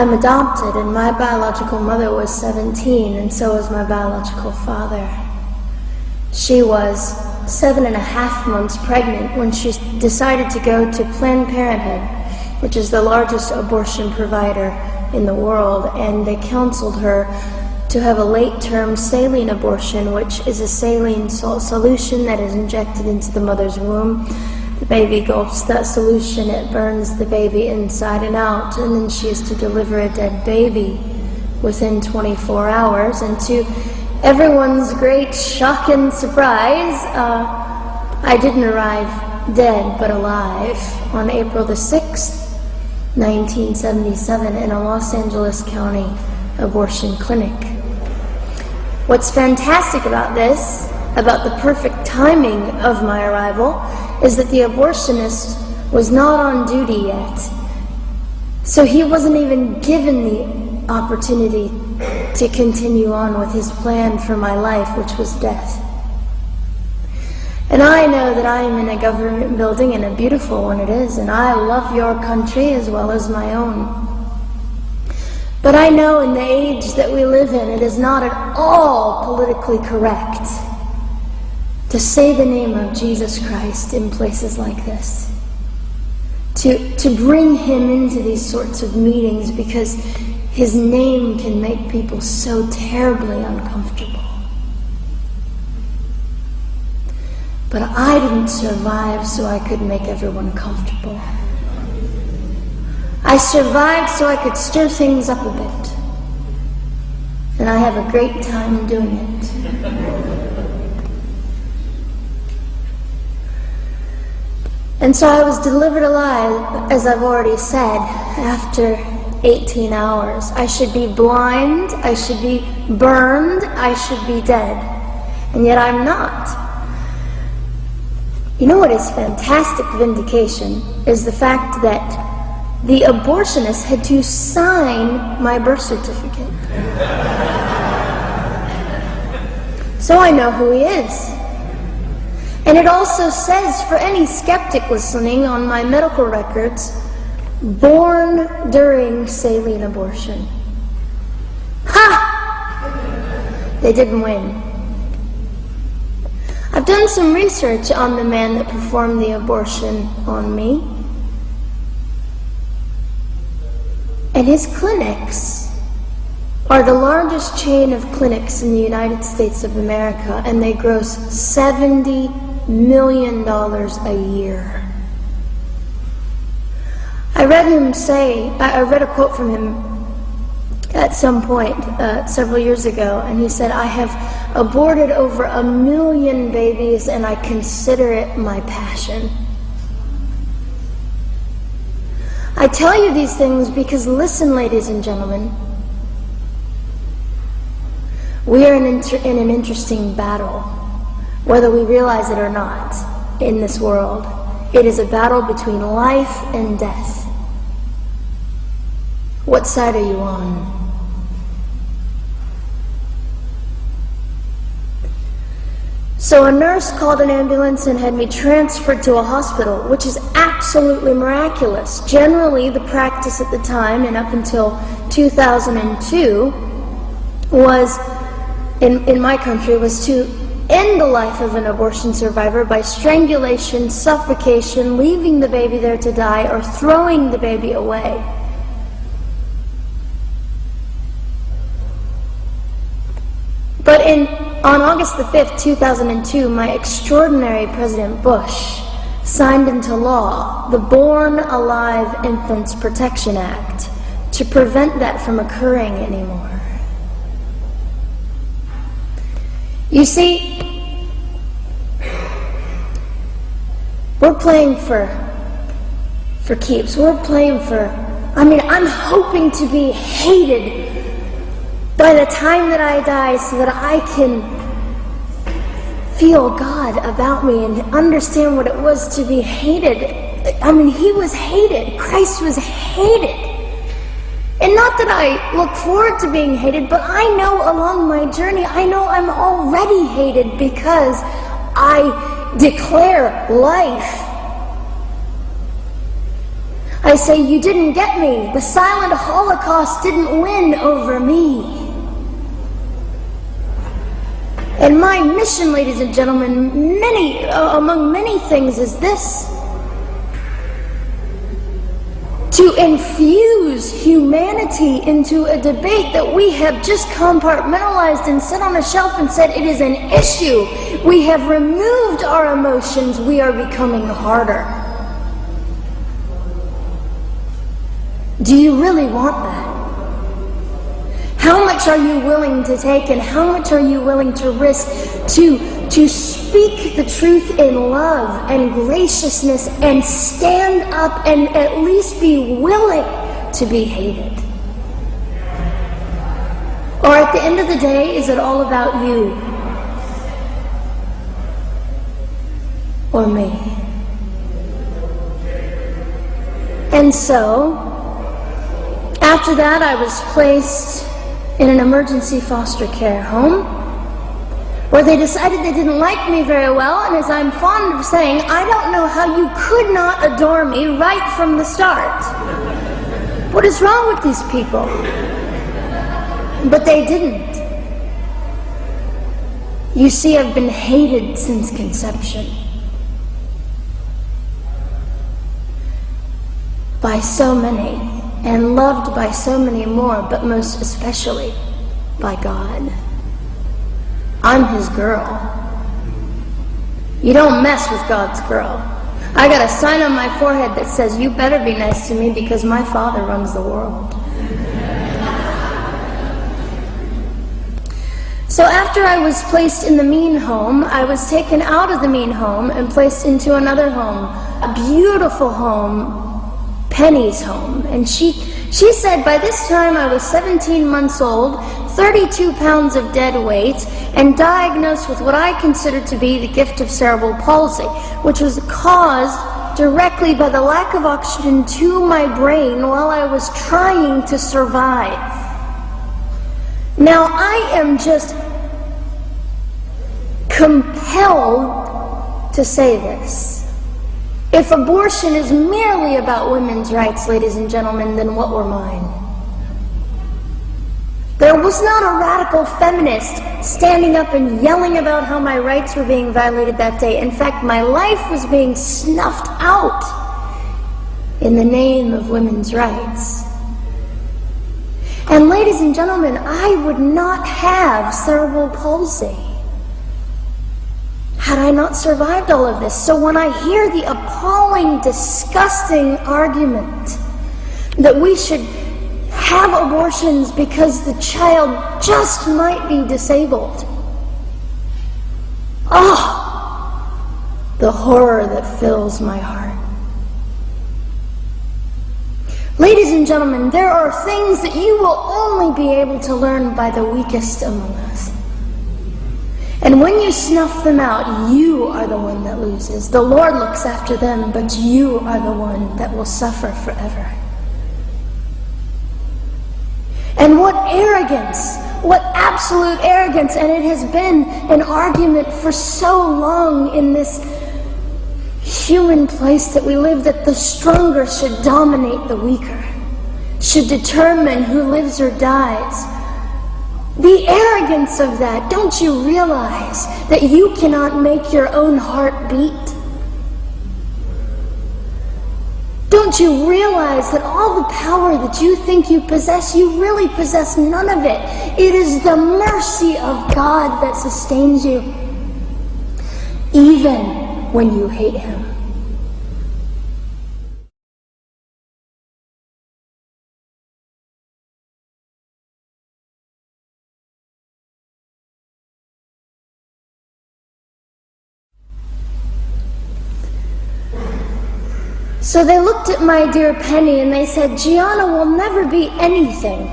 I'm adopted, and my biological mother was 17, and so was my biological father. She was 7.5 months pregnant when she decided to go to Planned Parenthood, which is the largest abortion provider in the world, and they counseled her to have a late-term saline abortion, which is a saline solution that is injected into the mother's womb. The baby gulps that solution, it burns the baby inside and out, and then she is to deliver a dead baby within 24 hours. And to everyone's great shock and surprise, I didn't arrive dead but alive on April the 6th, 1977 in a Los Angeles County abortion clinic. What's fantastic about this, about the perfect timing of my arrival, is that the abortionist was not on duty yet. So he wasn't even given the opportunity to continue on with his plan for my life, which was death. And I know that I am in a government building, and a beautiful one it is, and I love your country as well as my own. But I know in the age that we live in, it is not at all politically correct to say the name of Jesus Christ in places like this. To bring him into these sorts of meetings, because his name can make people so terribly uncomfortable. But I didn't survive so I could make everyone comfortable. I survived so I could stir things up a bit. And I have a great time doing it. And so I was delivered alive, as I've already said, after 18 hours. I should be blind, I should be burned, I should be dead. And yet I'm not. You know what is fantastic vindication is the fact that the abortionist had to sign my birth certificate. So I know who he is. And it also says, for any skeptic listening, on my medical records, born during saline abortion. Ha! They didn't win. I've done some research on the man that performed the abortion on me. And his clinics are the largest chain of clinics in the United States of America, and they gross $70 million a year. I read a quote from him at some point several years ago, and he said, "I have aborted over 1 million babies, and I consider it my passion." I tell you these things because, listen, ladies and gentlemen, we are in an interesting battle, whether we realize it or not, in this world. It is a battle between life and death. What side are you on? So a nurse called an ambulance and had me transferred to a hospital, which is absolutely miraculous. Generally, the practice at the time, and up until 2002, was, in my country, was to end the life of an abortion survivor by strangulation, suffocation, leaving the baby there to die, or throwing the baby away. But on August the 5th, 2002, my extraordinary President Bush signed into law the Born Alive Infants Protection Act to prevent that from occurring anymore. You see, we're playing for keeps. We're playing I'm hoping to be hated by the time that I die, so that I can feel God about me and understand what it was to be hated. He was hated. Christ was hated. And not that I look forward to being hated, but I know along my journey, I know I'm already hated because I declare life. I say, you didn't get me. The silent Holocaust didn't win over me. And my mission, ladies and gentlemen, among many things, is this: to infuse humanity into a debate that we have just compartmentalized and set on a shelf and said it is an issue. We have removed our emotions. We are becoming harder. Do you really want that? How much are you willing to take, and how much are you willing to risk to speak the truth in love and graciousness and stand up and at least be willing to be hated? Or at the end of the day, is it all about you or me? And so, after that, I was placed in an emergency foster care home, where they decided they didn't like me very well, and as I'm fond of saying, I don't know how you could not adore me right from the start. What is wrong with these people? But they didn't. You see, I've been hated since conception. By so many, and loved by so many more, but most especially by God. I'm his girl. You don't mess with God's girl. I got a sign on my forehead that says, you better be nice to me because my Father runs the world. So after I was placed in the mean home, I was taken out of the mean home and placed into another home, a beautiful home, Penny's home. And she said by this time I was 17 months old, 32 pounds of dead weight, and diagnosed with what I considered to be the gift of cerebral palsy, which was caused directly by the lack of oxygen to my brain while I was trying to survive. Now I am just compelled to say this. If abortion is merely about women's rights, ladies and gentlemen, then what were mine? There was not a radical feminist standing up and yelling about how my rights were being violated that day. In fact, my life was being snuffed out in the name of women's rights. And ladies and gentlemen, I would not have cerebral palsy had I not survived all of this. So when I hear the appalling, disgusting argument that we should have abortions because the child just might be disabled, the horror that fills my heart. Ladies and gentlemen, there are things that you will only be able to learn by the weakest among us. And when you snuff them out, you are the one that loses. The Lord looks after them, but you are the one that will suffer forever. And what arrogance, what absolute arrogance, and it has been an argument for so long in this human place that we live, that the stronger should dominate the weaker, should determine who lives or dies. The arrogance of that. Don't you realize that you cannot make your own heart beat? Don't you realize that all the power that you think you possess, you really possess none of it? It is the mercy of God that sustains you, even when you hate him. So they looked at my dear Penny and they said, Gianna will never be anything,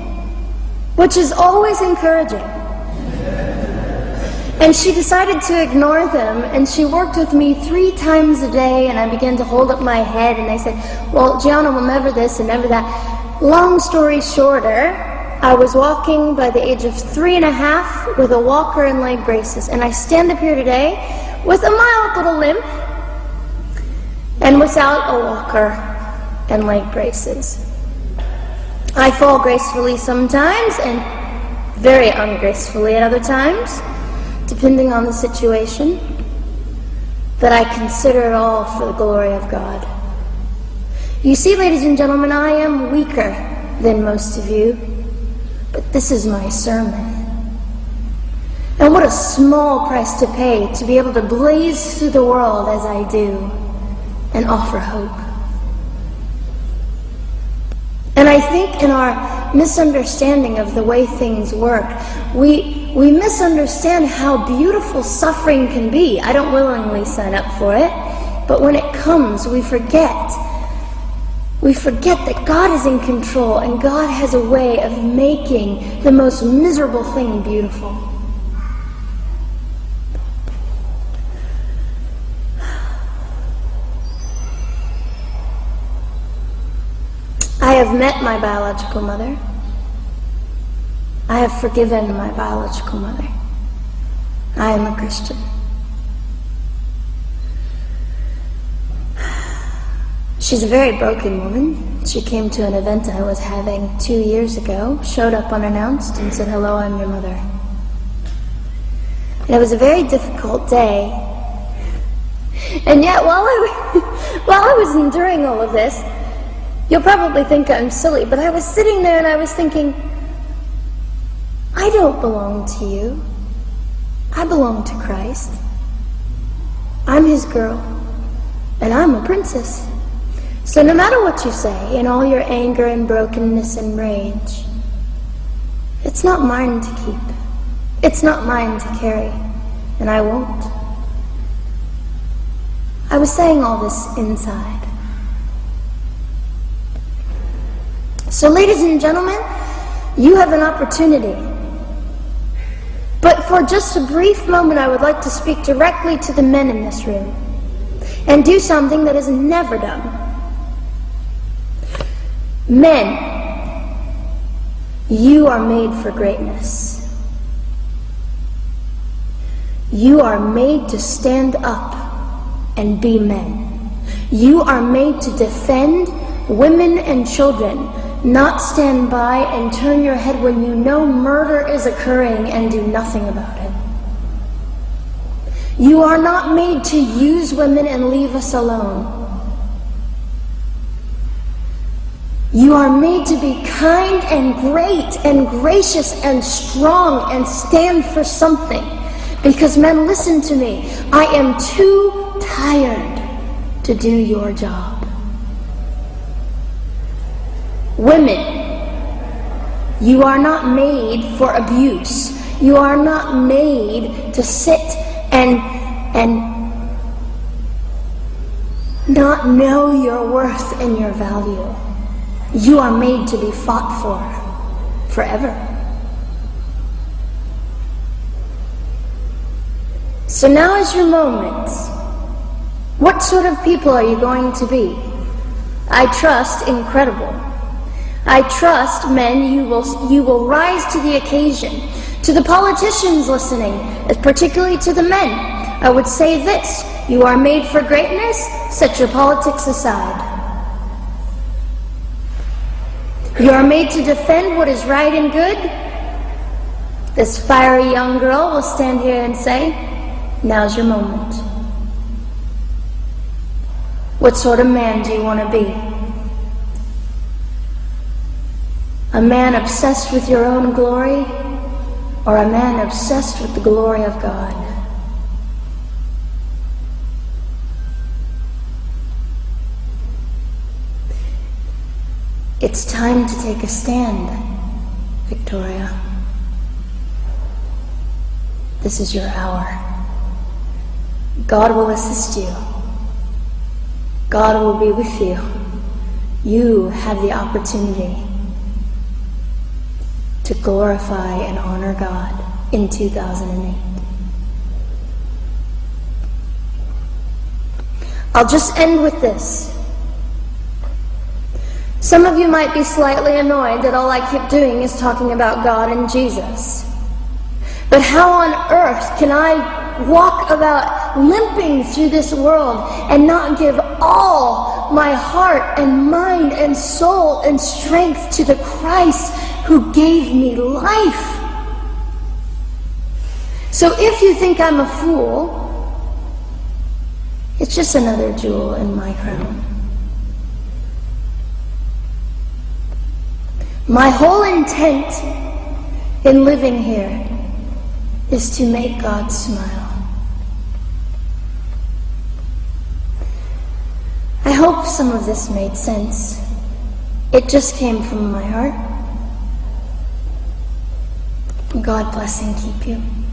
which is always encouraging. And she decided to ignore them, and she worked with me 3 times a day, and I began to hold up my head, and they said, well, Gianna will never this and never that. Long story shorter, I was walking by the age of 3.5 with a walker and leg braces, and I stand up here today with a mild little limp, and without a walker and leg braces. I fall gracefully sometimes and very ungracefully at other times, depending on the situation, but I consider it all for the glory of God. You see, ladies and gentlemen, I am weaker than most of you, but this is my sermon. And what a small price to pay to be able to blaze through the world as I do and offer hope. And I think in our misunderstanding of the way things work, we misunderstand how beautiful suffering can be. I don't willingly sign up for it, but when it comes, we forget. We forget that God is in control and God has a way of making the most miserable thing beautiful. I have met my biological mother. I have forgiven my biological mother. I am a Christian. She's a very broken woman. She came to an event I was having 2 years ago, showed up unannounced, and said, "Hello, I'm your mother." And it was a very difficult day. And yet, while I was enduring all of this, you'll probably think I'm silly, but I was sitting there and I was thinking, I don't belong to you. I belong to Christ. I'm his girl, and I'm a princess. So no matter what you say, in all your anger and brokenness and rage, it's not mine to keep. It's not mine to carry, and I won't. I was saying all this inside. So ladies and gentlemen, you have an opportunity. But for just a brief moment, I would like to speak directly to the men in this room and do something that is never done. Men, you are made for greatness. You are made to stand up and be men. You are made to defend women and children, not stand by and turn your head when you know murder is occurring and do nothing about it. You are not made to use women and leave us alone. You are made to be kind and great and gracious and strong and stand for something. Because men, listen to me, I am too tired to do your job. Women, you are not made for abuse. You are not made to sit and not know your worth and your value. You are made to be fought for forever. So now is your moment. What sort of people are you going to be? I trust incredible. I trust, men, you will rise to the occasion. To the politicians listening, particularly to the men, I would say this: you are made for greatness. Set your politics aside. You are made to defend what is right and good. This fiery young girl will stand here and say, now's your moment. What sort of man do you want to be? A man obsessed with your own glory, or a man obsessed with the glory of God? It's time to take a stand, Victoria. This is your hour. God will assist you. God will be with you. You have the opportunity to glorify and honor God in 2008. I'll just end with this. Some of you might be slightly annoyed that all I keep doing is talking about God and Jesus. But how on earth can I walk about limping through this world and not give all my heart and mind and soul and strength to the Christ who gave me life. So if you think I'm a fool, it's just another jewel in my crown. My whole intent in living here is to make God smile. I hope some of this made sense. It just came from my heart. God bless and keep you.